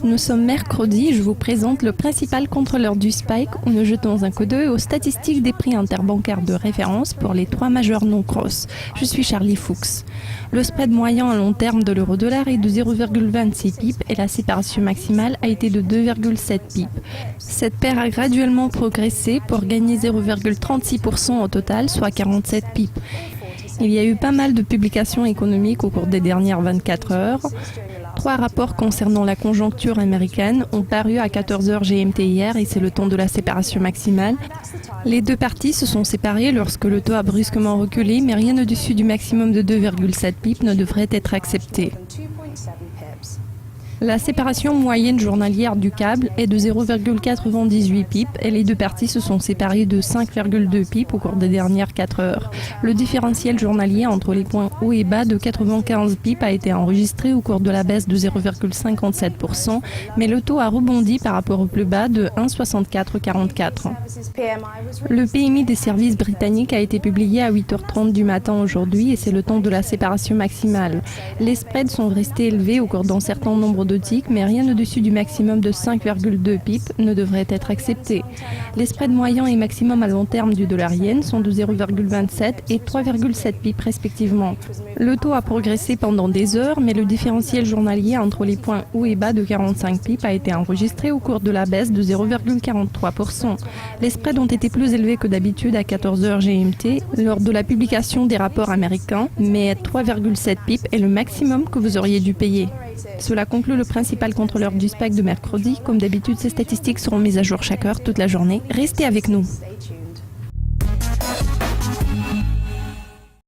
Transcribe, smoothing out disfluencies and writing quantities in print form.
Nous sommes mercredi, je vous présente le principal contrôleur du Spike où nous jetons un coup d'œil aux statistiques des prix interbancaires de référence pour les 3 majeurs non-cross. Je suis Charlie Fuchs. Le spread moyen à long terme de l'euro-dollar est de 0,26 pips et la séparation maximale a été de 2,7 pips. Cette paire a graduellement progressé pour gagner 0,36% au total, soit 47 pips. Il y a eu pas mal de publications économiques au cours des dernières 24 heures. 3 rapports concernant la conjoncture américaine ont paru à 14h GMT hier et c'est le temps de la séparation maximale. Les deux parties se sont séparées lorsque le taux a brusquement reculé, mais rien au-dessus du maximum de 2,7 pips ne devrait être accepté. La séparation moyenne journalière du câble est de 0,98 pips et les deux parties se sont séparées de 5,2 pips au cours des dernières 4 heures. Le différentiel journalier entre les points haut et bas de 95 pips a été enregistré au cours de la baisse de 0,57%, mais le taux a rebondi par rapport au plus bas de 1,6444. Le PMI des services britanniques a été publié à 8h30 du matin aujourd'hui et c'est le temps de la séparation maximale. Les spreads sont restés élevés au cours d'un certain nombre de tics, mais rien au-dessus du maximum de 5,2 pips ne devrait être accepté. Les spreads moyens et maximum à long terme du dollar yen sont de 0,27 et 3,7 pips respectivement. Le taux a progressé pendant des heures, mais le différentiel journalier entre les points haut et bas de 45 pips a été enregistré au cours de la baisse de 0,43%. Les spreads ont été plus élevés que d'habitude à 14h GMT lors de la publication des rapports américains, mais 3,7 pips est le maximum que vous auriez dû payer. Cela conclut le principal contrôleur du SPAC de mercredi. Comme d'habitude, ces statistiques seront mises à jour chaque heure, toute la journée. Restez avec nous.